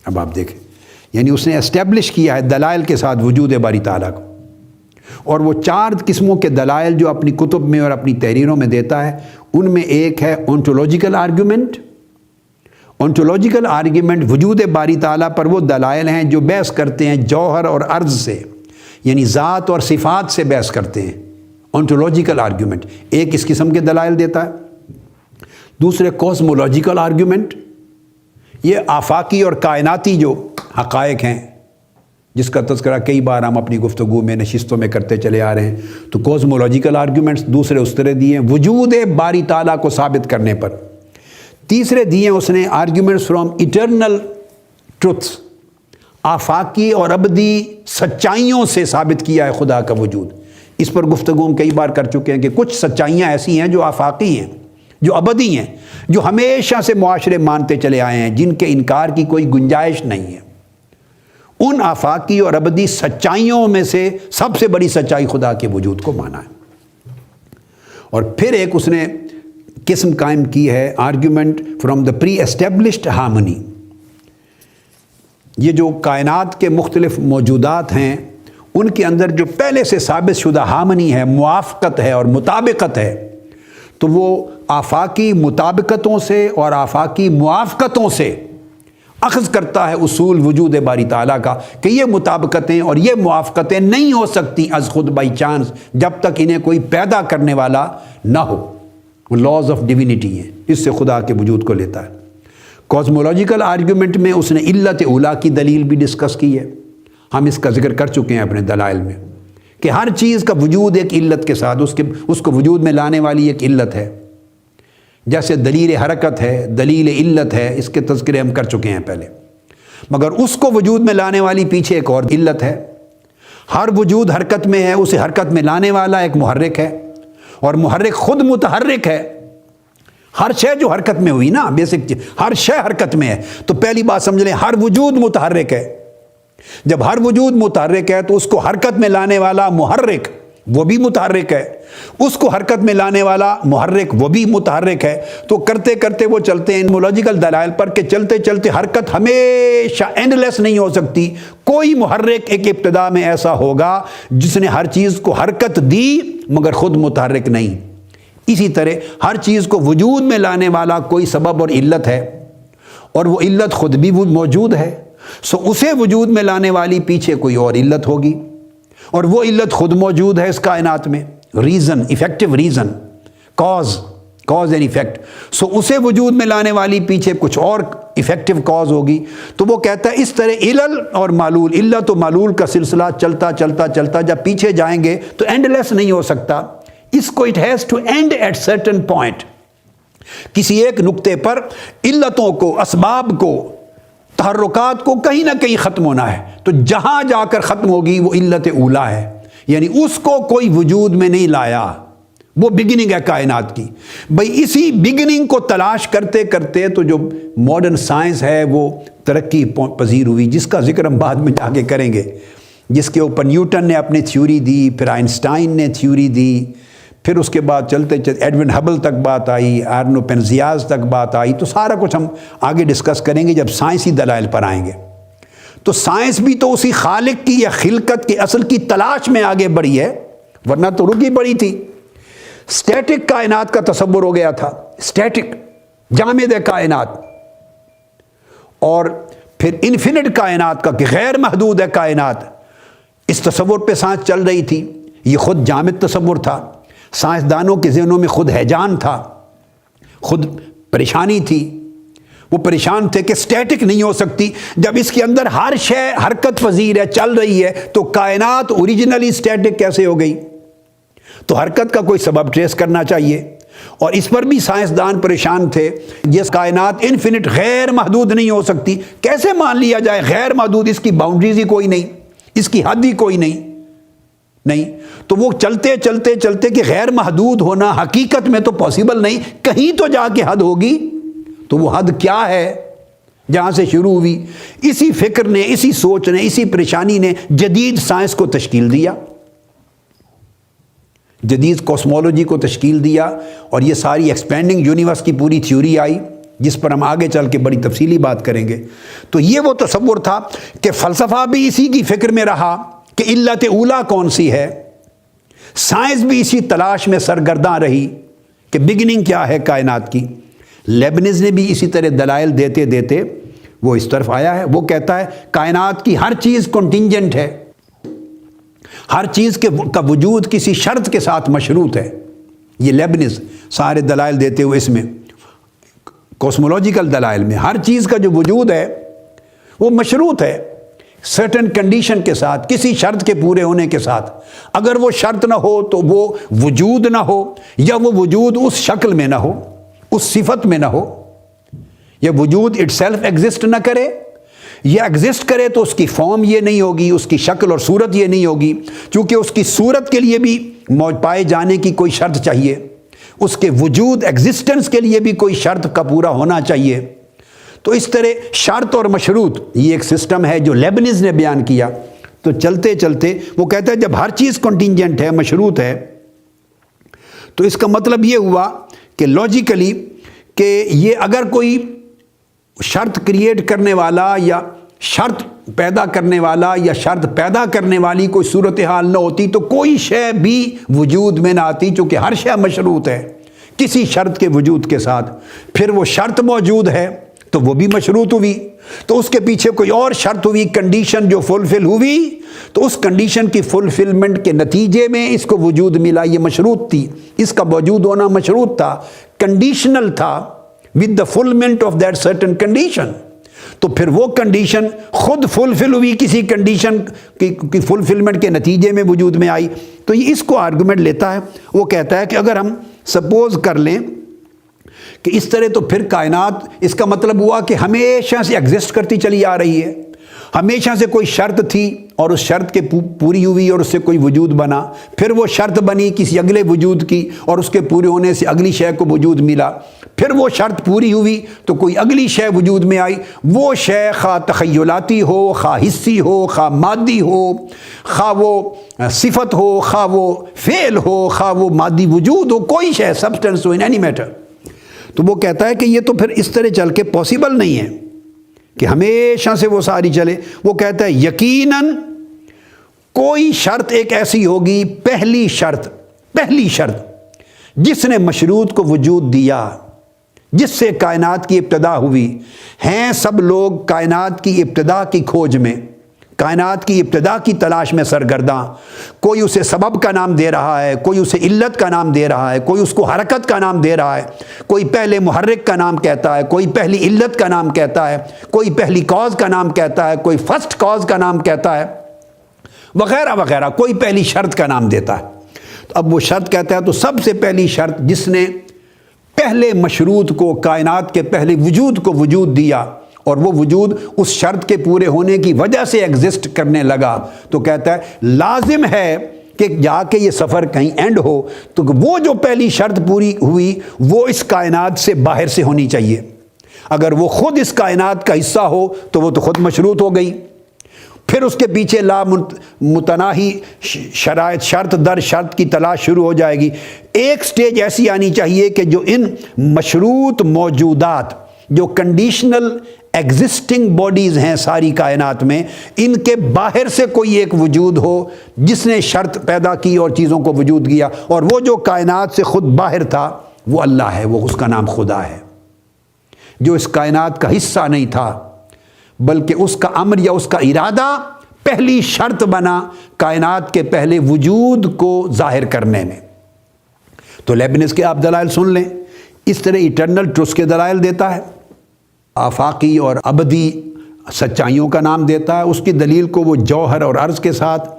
اب آپ دیکھیں، یعنی اس نے اسٹیبلش کیا ہے دلائل کے ساتھ وجود باری تعالیٰ کو. اور وہ 4 قسموں کے دلائل جو اپنی کتب میں اور اپنی تحریروں میں دیتا ہے، ان میں ایک ہے اونٹولوجیکل آرگیومنٹ. اونٹولوجیکل آرگیومنٹ وجود باری تعالیٰ پر وہ دلائل ہیں جو بحث کرتے ہیں جوہر اور عرض سے، یعنی ذات اور صفات سے بحث کرتے ہیں. اونٹولوجیکل آرگیومنٹ ایک اس قسم کے دلائل دیتا ہے. دوسرے کوسمولوجیکل آرگیومنٹ، یہ آفاقی اور کائناتی جو حقائق ہیں جس کا تذکرہ کئی بار ہم اپنی گفتگو میں، نشستوں میں کرتے چلے آ رہے ہیں. تو کوسمولوجیکل آرگیومنٹس دوسرے اس طرح دیے ہیں وجود باری تعالیٰ کو ثابت کرنے پر. تیسرے دیے اس نے آرگیومنٹس فرام ایٹرنل ٹروتھس، آفاقی اور ابدی سچائیوں سے ثابت کیا ہے خدا کا وجود. اس پر گفتگو ہم کئی بار کر چکے ہیں کہ کچھ سچائیاں ایسی ہیں جو آفاقی ہیں، جو ابدی ہیں، جو ہمیشہ سے معاشرے مانتے چلے آئے ہیں، جن کے انکار کی کوئی گنجائش نہیں ہے. ان آفاقی اور ابدی سچائیوں میں سے سب سے بڑی سچائی خدا کے وجود کو مانا ہے. اور پھر ایک اس نے قسم قائم کی ہے argument from the pre established harmony. یہ جو کائنات کے مختلف موجودات ہیں ان کے اندر جو پہلے سے ثابت شدہ ہارمنی ہے، موافقت ہے اور مطابقت ہے، تو وہ آفاقی مطابقتوں سے اور آفاقی موافقتوں سے اخذ کرتا ہے اصول وجود باری تعالیٰ کا کہ یہ مطابقتیں اور یہ موافقتیں نہیں ہو سکتی از خود بائی چانس، جب تک انہیں کوئی پیدا کرنے والا نہ ہو۔ وہ لاز آف ڈیوینٹی ہیں، اس سے خدا کے وجود کو لیتا ہے۔ کازمولوجیکل آرگیومنٹ میں اس نے علت اولا کی دلیل بھی ڈسکس کی ہے، ہم اس کا ذکر کر چکے ہیں اپنے دلائل میں، کہ ہر چیز کا وجود ایک علت کے ساتھ اس کو وجود میں لانے والی ایک علت ہے۔ جیسے دلیل حرکت ہے، دلیل علت ہے، اس کے تذکرے ہم کر چکے ہیں پہلے، مگر اس کو وجود میں لانے والی پیچھے ایک اور علت ہے۔ ہر وجود حرکت میں ہے، اسے حرکت میں لانے والا ایک محرک ہے، اور محرک خود متحرک ہے۔ ہر شے جو حرکت میں ہوئی نا، بیسک چیز، ہر شے حرکت میں ہے، تو پہلی بات سمجھ لیں، ہر وجود متحرک ہے۔ جب ہر وجود متحرک ہے تو اس کو حرکت میں لانے والا محرک وہ بھی متحرک ہے، اس کو حرکت میں لانے والا محرک وہ بھی متحرک ہے۔ تو کرتے کرتے وہ چلتے ہیں انمولوجیکل دلائل پر کہ چلتے چلتے حرکت ہمیشہ اینڈ لیس نہیں ہو سکتی۔ کوئی محرک ایک ابتدا میں ایسا ہوگا جس نے ہر چیز کو حرکت دی مگر خود متحرک نہیں۔ اسی طرح ہر چیز کو وجود میں لانے والا کوئی سبب اور علت ہے، اور وہ علت خود بھی موجود ہے، سو اسے وجود میں لانے والی پیچھے کوئی اور علت ہوگی، اور وہ علت خود موجود ہے اس کائنات میں، reason, effective reason, cause and effect. So اسے وجود میں لانے والی پیچھے کچھ اور ایفیکٹو کاز ہوگی۔ تو وہ کہتا ہے اس طرح علل اور معلول، علت و معلول کا سلسلہ چلتا چلتا چلتا جب پیچھے جائیں گے تو اینڈ لیس نہیں ہو سکتا، اس کو it has to end at certain point. کسی ایک نقطے پر علتوں کو، اسباب کو، تحرکات کو کہیں نہ کہیں ختم ہونا ہے، تو جہاں جا کر ختم ہوگی وہ علت اولا ہے، یعنی اس کو کوئی وجود میں نہیں لایا، وہ بگننگ ہے کائنات کی۔ بھئی اسی بگننگ کو تلاش کرتے کرتے تو جو ماڈرن سائنس ہے وہ ترقی پذیر ہوئی، جس کا ذکر ہم بعد میں جا کے کریں گے، جس کے اوپر نیوٹن نے اپنی تھیوری دی، پھر آئنسٹائن نے تھیوری دی، پھر اس کے بعد چلتے چلتے ایڈون ہبل تک بات آئی، آرنو پینزیاز تک بات آئی۔ تو سارا کچھ ہم آگے ڈسکس کریں گے جب سائنسی دلائل پر آئیں گے۔ تو سائنس بھی تو اسی خالق کی یا خلقت کے اصل کی تلاش میں آگے بڑھی ہے، ورنہ تو رکی پڑی تھی۔ سٹیٹک کائنات کا تصور ہو گیا تھا، سٹیٹک جامد کائنات، اور پھر انفینٹ کائنات کا کہ غیر محدود ہے کائنات، اس تصور پہ سائنس چل رہی تھی۔ یہ خود جامد تصور تھا، سائنسدانوں کے ذہنوں میں خود ہیجان تھا، خود پریشانی تھی، وہ پریشان تھے کہ سٹیٹک نہیں ہو سکتی، جب اس کے اندر ہر شے حرکت پذیر ہے، چل رہی ہے، تو کائنات اوریجنلی سٹیٹک کیسے ہو گئی؟ تو حرکت کا کوئی سبب ٹریس کرنا چاہیے، اور اس پر بھی سائنسدان پریشان تھے۔ یہ کائنات انفینٹ غیر محدود نہیں ہو سکتی، کیسے مان لیا جائے غیر محدود؟ اس کی باؤنڈریز ہی کوئی نہیں، اس کی حد ہی کوئی نہیں۔ تو وہ چلتے چلتے چلتے کہ غیر محدود ہونا حقیقت میں تو پاسبل نہیں، کہیں تو جا کے حد ہوگی، تو وہ حد کیا ہے جہاں سے شروع ہوئی؟ اسی فکر نے، اسی سوچ نے، اسی پریشانی نے جدید سائنس کو تشکیل دیا، جدید کوسمولوجی کو تشکیل دیا، اور یہ ساری ایکسپینڈنگ یونیورس کی پوری تھیوری آئی، جس پر ہم آگے چل کے بڑی تفصیلی بات کریں گے۔ تو یہ وہ تصور تھا کہ فلسفہ بھی اسی کی فکر میں رہا کہ علت اولا کون سی ہے، سائنس بھی اسی تلاش میں سرگرداں رہی کہ بگننگ کیا ہے کائنات کی۔ لیبنز نے بھی اسی طرح دلائل دیتے دیتے وہ اس طرف آیا ہے۔ وہ کہتا ہے کائنات کی ہر چیز کنٹینجنٹ ہے، ہر چیز کا وجود کسی شرط کے ساتھ مشروط ہے۔ یہ لیبنز سارے دلائل دیتے ہوئے اس میں کوسمولوجیکل دلائل میں ہر چیز کا جو وجود ہے وہ مشروط ہے سرٹن کنڈیشن کے ساتھ، کسی شرط کے پورے ہونے کے ساتھ۔ اگر وہ شرط نہ ہو تو وہ وجود نہ ہو، یا وہ وجود اس شکل میں نہ ہو، اس صفت میں نہ ہو، یا وجود اٹ سیلف ایگزسٹ نہ کرے، یا ایگزسٹ کرے تو اس کی فارم یہ نہیں ہوگی، اس کی شکل اور صورت یہ نہیں ہوگی، چونکہ اس کی صورت کے لیے بھی پائے جانے کی کوئی شرط چاہیے، اس کے وجود ایگزسٹنس کے لیے بھی کوئی شرط کا پورا ہونا چاہیے۔ تو اس طرح شرط اور مشروط یہ ایک سسٹم ہے جو لیبنز نے بیان کیا۔ تو چلتے چلتے وہ کہتا ہے جب ہر چیز کنٹینجنٹ ہے، مشروط ہے، تو اس کا مطلب یہ ہوا کہ لاجیکلی کہ یہ اگر کوئی شرط کریٹ کرنے والا یا شرط پیدا کرنے والا یا شرط پیدا کرنے والی کوئی صورتحال نہ ہوتی تو کوئی شے بھی وجود میں نہ آتی، چونکہ ہر شے مشروط ہے کسی شرط کے وجود کے ساتھ۔ پھر وہ شرط موجود ہے تو وہ بھی مشروط ہوئی، تو اس کے پیچھے کوئی اور شرط ہوئی، کنڈیشن جو فلفل ہوئی، تو اس کنڈیشن کی فلفلمنٹ کے نتیجے میں اس کو وجود ملا، یہ مشروط تھی، اس کا موجود ہونا مشروط تھا، کنڈیشنل تھا، with the filament of that certain condition. تو پھر وہ کنڈیشن خود فلفل ہوئی، کسی کنڈیشن کی فلفلمنٹ کے نتیجے میں وجود میں آئی۔ تو یہ اس کو آرگومنٹ لیتا ہے، وہ کہتا ہے کہ اگر ہم سپوز کر لیں کہ اس طرح، تو پھر کائنات، اس کا مطلب ہوا کہ ہمیشہ سے ایگزسٹ کرتی چلی آ رہی ہے، ہمیشہ سے کوئی شرط تھی اور اس شرط کے پوری ہوئی اور اس سے کوئی وجود بنا، پھر وہ شرط بنی کسی اگلے وجود کی اور اس کے پورے ہونے سے اگلی شے کو وجود ملا، پھر وہ شرط پوری ہوئی تو کوئی اگلی شے وجود میں آئی، وہ شے خواہ تخیلاتی ہو، خواہ حسی ہو، خواہ مادی ہو، خواہ وہ صفت ہو، خواہ وہ فعل ہو، خواہ وہ مادی وجود ہو، کوئی شے سبسٹنس ہو، ان اینی میٹر۔ تو وہ کہتا ہے کہ یہ تو پھر اس طرح چل کے پاسبل نہیں ہے کہ ہمیشہ سے وہ ساری چلے۔ وہ کہتا ہے یقیناً کوئی شرط ایک ایسی ہوگی، پہلی شرط جس نے مشروط کو وجود دیا، جس سے کائنات کی ابتدا ہوئی۔ ہیں سب لوگ کائنات کی ابتدا کی کھوج میں، کائنات کی ابتدا کی تلاش میں سرگرداں، کوئی اسے سبب کا نام دے رہا ہے، کوئی اسے علت کا نام دے رہا ہے، کوئی اس کو حرکت کا نام دے رہا ہے، کوئی پہلے محرک کا نام کہتا ہے، کوئی پہلی علت کا نام کہتا ہے، کوئی پہلی کاز کا نام کہتا ہے، کوئی فرسٹ کاز کا نام کہتا ہے، وغیرہ وغیرہ، کوئی پہلی شرط کا نام دیتا ہے۔ تو اب وہ شرط کہتا ہے، تو سب سے پہلی شرط جس نے پہلے مشروط کو، کائنات کے پہلے وجود کو وجود دیا اور وہ وجود اس شرط کے پورے ہونے کی وجہ سے ایگزسٹ کرنے لگا، تو کہتا ہے لازم ہے کہ جا کے یہ سفر کہیں اینڈ ہو تو وہ جو پہلی شرط پوری ہوئی وہ اس کائنات سے باہر سے ہونی چاہیے۔ اگر وہ خود اس کائنات کا حصہ ہو تو وہ تو خود مشروط ہو گئی، پھر اس کے پیچھے لا متناہی شرائط، شرط در شرط کی تلاش شروع ہو جائے گی۔ ایک سٹیج ایسی آنی چاہیے کہ جو ان مشروط موجودات، جو کنڈیشنل ایگزسٹنگ باڈیز ہیں ساری کائنات میں، ان کے باہر سے کوئی ایک وجود ہو جس نے شرط پیدا کی اور چیزوں کو وجود دیا، اور وہ جو کائنات سے خود باہر تھا وہ اللہ ہے، وہ اس کا نام خدا ہے، جو اس کائنات کا حصہ نہیں تھا بلکہ اس کا امر یا اس کا ارادہ پہلی شرط بنا کائنات کے پہلے وجود کو ظاہر کرنے میں۔ تو لیبنس کے آپ دلائل سن لیں، اس طرح ایٹرنل ٹروتھ کے دلائل دیتا ہے، آفاقی اور ابدی سچائیوں کا نام دیتا ہے، اس کی دلیل کو وہ جوہر اور عرض کے ساتھ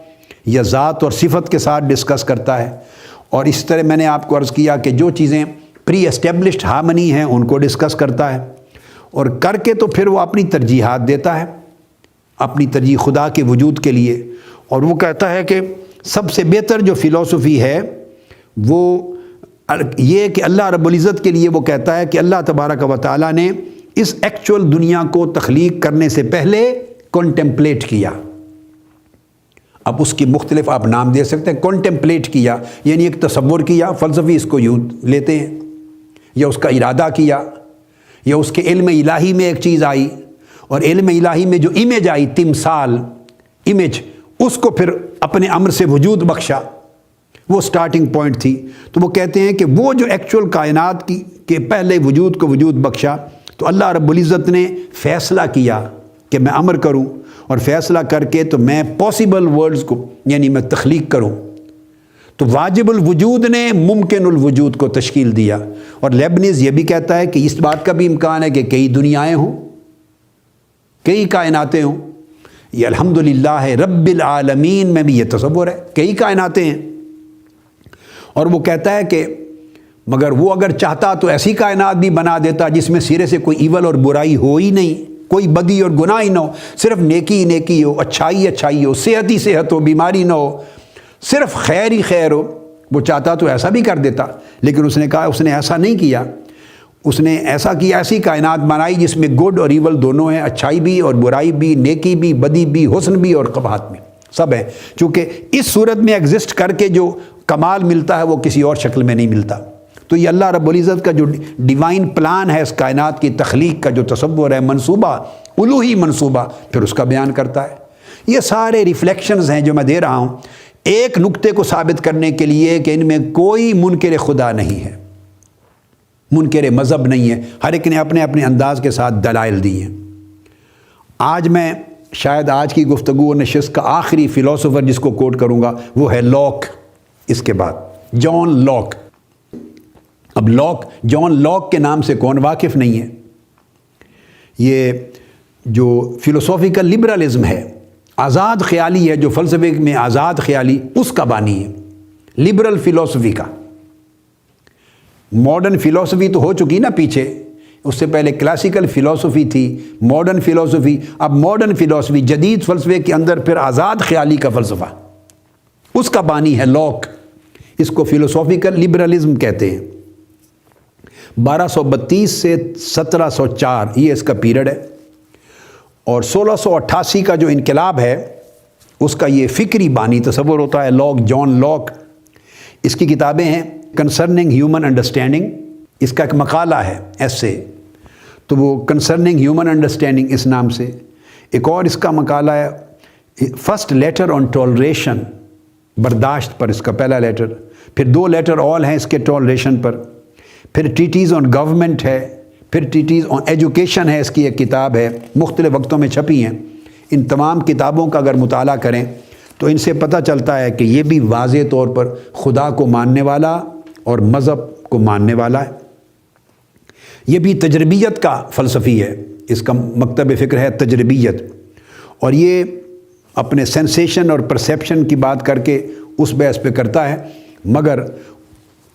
یا ذات اور صفت کے ساتھ ڈسکس کرتا ہے، اور اس طرح میں نے آپ کو عرض کیا کہ جو چیزیں پری اسٹیبلشڈ ہارمنی ہیں ان کو ڈسکس کرتا ہے، اور کر کے تو پھر وہ اپنی ترجیحات دیتا ہے، اپنی ترجیح خدا کے وجود کے لیے، اور وہ کہتا ہے کہ سب سے بہتر جو فلسفی ہے وہ یہ کہ اللہ رب العزت کے لیے وہ کہتا ہے کہ اللہ تبارک و تعالیٰ نے اس ایکچول دنیا کو تخلیق کرنے سے پہلے کنٹمپلیٹ کیا۔ اب اس کی مختلف آپ نام دے سکتے ہیں، کنٹمپلیٹ کیا یعنی ایک تصور کیا، فلسفی اس کو یوں لیتے ہیں، یا اس کا ارادہ کیا، یا اس کے علم الہی میں ایک چیز آئی، اور علم الہی میں جو امیج آئی، تمثال، امیج، اس کو پھر اپنے امر سے وجود بخشا، وہ سٹارٹنگ پوائنٹ تھی۔ تو وہ کہتے ہیں کہ وہ جو ایکچول کائنات کی کے پہلے وجود کو وجود بخشا، تو اللہ رب العزت نے فیصلہ کیا کہ میں امر کروں، اور فیصلہ کر کے تو میں پاسبل ورلڈز کو یعنی میں تخلیق کروں، تو واجب الوجود نے ممکن الوجود کو تشکیل دیا۔ اور لیبنز یہ بھی کہتا ہے کہ اس بات کا بھی امکان ہے کہ کئی دنیایں ہوں، کئی کائناتیں ہوں، یہ الحمدللہ رب العالمین میں بھی یہ تصور ہے، کئی کائناتیں ہیں۔ اور وہ کہتا ہے کہ مگر وہ اگر چاہتا تو ایسی کائنات بھی بنا دیتا جس میں سرے سے کوئی ایول اور برائی ہو ہی نہیں، کوئی بدی اور گناہ ہی نہ ہو، صرف نیکی ہی نیکی ہو، اچھائی اچھائی ہو، صحت ہی صحت ہو، بیماری نہ ہو، صرف خیر ہی خیر ہو۔ وہ چاہتا تو ایسا بھی کر دیتا، لیکن اس نے کہا اس نے ایسا نہیں کیا، اس نے ایسا کیا، ایسی کائنات بنائی جس میں گڈ اور ایول دونوں ہیں، اچھائی بھی اور برائی بھی، نیکی بھی، بدی بھی، حسن بھی اور قباحت بھی، سب ہے، چونکہ اس صورت میں ایگزسٹ کر کے جو کمال ملتا ہے وہ کسی اور شکل میں نہیں ملتا۔ تو یہ اللہ رب العزت کا جو ڈیوائن پلان ہے اس کائنات کی تخلیق کا جو تصور ہے، منصوبہ، الوہی منصوبہ پھر اس کا بیان کرتا ہے۔ یہ سارے ریفلیکشنز ہیں جو میں دے رہا ہوں ایک نقطے کو ثابت کرنے کے لیے کہ ان میں کوئی منکر خدا نہیں ہے، منکر مذہب نہیں ہے، ہر ایک نے اپنے اپنے انداز کے ساتھ دلائل دی ہیں۔ آج میں شاید آج کی گفتگو و نشست کا آخری فلاسفر جس کو کوٹ کروں گا وہ ہے لاک، اس کے بعد جان لاک۔ اب لاک، جان لاک کے نام سے کون واقف نہیں ہے؟ یہ جو فلسافیکل لبرلزم ہے، آزاد خیالی ہے، جو فلسفے میں آزاد خیالی، اس کا بانی ہے، لبرل فلسفی کا۔ ماڈرن فلسفی تو ہو چکی نا پیچھے، اس سے پہلے کلاسیکل فلسفی تھی، ماڈرن فلسفی، اب ماڈرن فلسفی جدید فلسفے کے اندر پھر آزاد خیالی کا فلسفہ، اس کا بانی ہے لاک۔ اس کو فلسافیکل لبرلزم کہتے ہیں۔ 1232 سے 1704 یہ اس کا پیریڈ ہے، اور 1688 کا جو انقلاب ہے اس کا یہ فکری بانی تصور ہوتا ہے لاک، جان لاک۔ اس کی کتابیں ہیں کنسرننگ ہیومن انڈرسٹینڈنگ، اس کا ایک مقالہ ہے ایسے، تو وہ کنسرننگ ہیومن انڈرسٹینڈنگ اس نام سے۔ ایک اور اس کا مقالہ ہے فرسٹ لیٹر آن ٹالریشن، برداشت پر اس کا پہلا لیٹر، پھر 2 لیٹر آل ہیں اس کے ٹالریشن پر، پھر ٹریٹیز آن گورنمنٹ ہے، پھر ٹریٹیز آن ایجوکیشن ہے، اس کی ایک کتاب ہے، مختلف وقتوں میں چھپی ہیں۔ ان تمام کتابوں کا اگر مطالعہ کریں تو ان سے پتہ چلتا ہے کہ یہ بھی واضح طور پر خدا کو ماننے والا اور مذہب کو ماننے والا ہے۔ یہ بھی تجربیت کا فلسفی ہے، اس کا مکتب فکر ہے تجربیت، اور یہ اپنے سینسیشن اور پرسیپشن کی بات کر کے اس بیس پہ کرتا ہے، مگر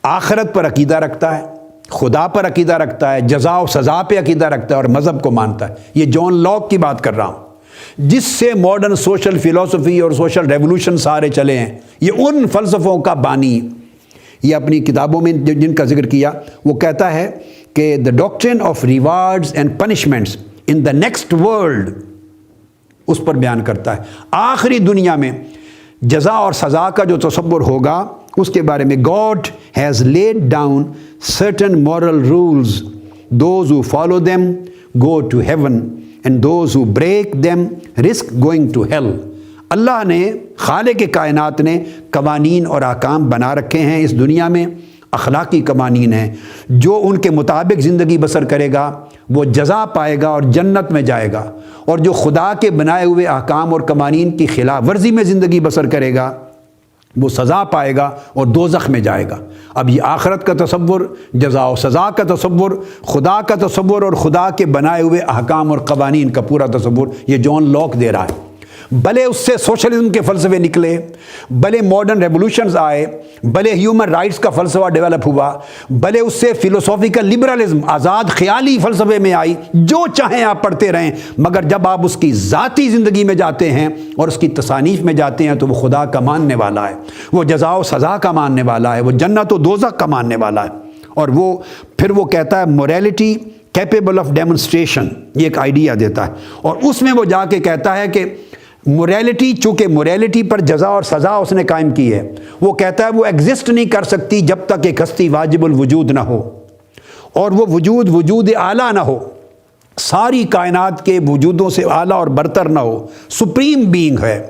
آخرت پر عقیدہ رکھتا ہے، خدا پر عقیدہ رکھتا ہے، جزا و سزا پہ عقیدہ رکھتا ہے اور مذہب کو مانتا ہے۔ یہ جان لاک کی بات کر رہا ہوں، جس سے ماڈرن سوشل فلسفی اور سوشل ریولوشن سارے چلے ہیں، یہ ان فلسفوں کا بانی۔ یہ اپنی کتابوں میں جن کا ذکر کیا، وہ کہتا ہے کہ the doctrine of rewards and punishments in the next world، اس پر بیان کرتا ہے آخری دنیا میں جزا اور سزا کا جو تصور ہوگا اس کے بارے میں۔ God has laid down certain moral rules. Those who follow them go to heaven and those who break them risk going to hell. اللہ نے، خالق کائنات نے قوانین اور احکام بنا رکھے ہیں اس دنیا میں، اخلاقی قوانین ہیں، جو ان کے مطابق زندگی بسر کرے گا وہ جزا پائے گا اور جنت میں جائے گا، اور جو خدا کے بنائے ہوئے احکام اور قوانین کی خلاف ورزی میں زندگی بسر کرے گا وہ سزا پائے گا اور دوزخ میں جائے گا۔ اب یہ آخرت کا تصور، جزا و سزا کا تصور، خدا کا تصور اور خدا کے بنائے ہوئے احکام اور قوانین کا پورا تصور یہ جان لاک دے رہا ہے۔ بھلے اس سے سوشلزم کے فلسفے نکلے، بھلے ماڈرن ریولوشنز آئے، بھلے ہیومن رائٹس کا فلسفہ ڈیولپ ہوا، بھلے اس سے فلسافیکل لبرلزم، آزاد خیالی فلسفے میں آئی، جو چاہیں آپ پڑھتے رہیں، مگر جب آپ اس کی ذاتی زندگی میں جاتے ہیں اور اس کی تصانیف میں جاتے ہیں تو وہ خدا کا ماننے والا ہے، وہ جزا و سزا کا ماننے والا ہے، وہ جنت و دوزخ کا ماننے والا ہے۔ اور وہ پھر وہ کہتا ہے موریلٹی کیپیبل آف ڈیمونسٹریشن، یہ ایک آئیڈیا دیتا ہے، اور اس میں وہ جا کے کہتا ہے کہ موریلٹی، چونکہ موریلٹی پر جزا اور سزا اس نے قائم کی ہے، وہ کہتا ہے وہ ایگزسٹ نہیں کر سکتی جب تک ایک ہستی واجب الوجود نہ ہو، اور وہ وجود اعلیٰ نہ ہو، ساری کائنات کے وجودوں سے اعلیٰ اور برتر نہ ہو، سپریم بینگ ہے،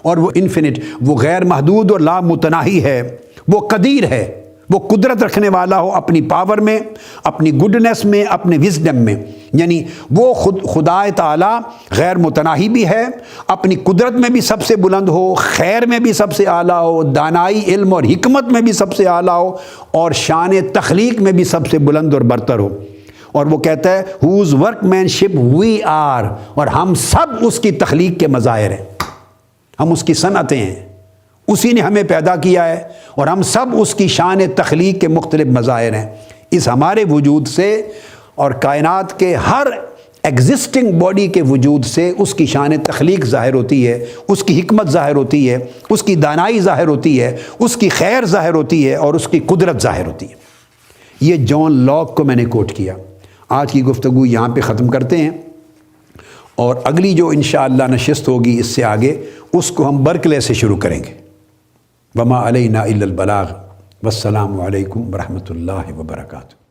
اور وہ انفینٹ، وہ غیر محدود اور لامتناہی ہے، وہ قدیر ہے، وہ قدرت رکھنے والا ہو اپنی پاور میں، اپنی گڈنس میں، اپنے وزڈم میں، یعنی وہ خدا تعالیٰ غیر متناہی بھی ہے، اپنی قدرت میں بھی سب سے بلند ہو، خیر میں بھی سب سے اعلیٰ ہو، دانائی، علم اور حکمت میں بھی سب سے اعلیٰ ہو، اور شان تخلیق میں بھی سب سے بلند اور برتر ہو۔ اور وہ کہتا ہے whose workmanship we are، اور ہم سب اس کی تخلیق کے مظاہر ہیں، ہم اس کی صنعتیں ہیں، اسی نے ہمیں پیدا کیا ہے، اور ہم سب اس کی شان تخلیق کے مختلف مظاہر ہیں۔ اس ہمارے وجود سے اور کائنات کے ہر ایگزسٹنگ باڈی کے وجود سے اس کی شان تخلیق ظاہر ہوتی ہے، اس کی حکمت ظاہر ہوتی ہے، اس کی دانائی ظاہر ہوتی ہے، اس کی خیر ظاہر ہوتی ہے، اور اس کی قدرت ظاہر ہوتی ہے۔ یہ جان لاک کو میں نے کوٹ کیا۔ آج کی گفتگو یہاں پہ ختم کرتے ہیں، اور اگلی جو انشاءاللہ نشست ہوگی اس سے آگے، اس کو ہم برکلے سے شروع کریں گے۔ وما علینا الا البلاغ، والسلام علیکم ورحمۃ اللہ وبرکاتہ۔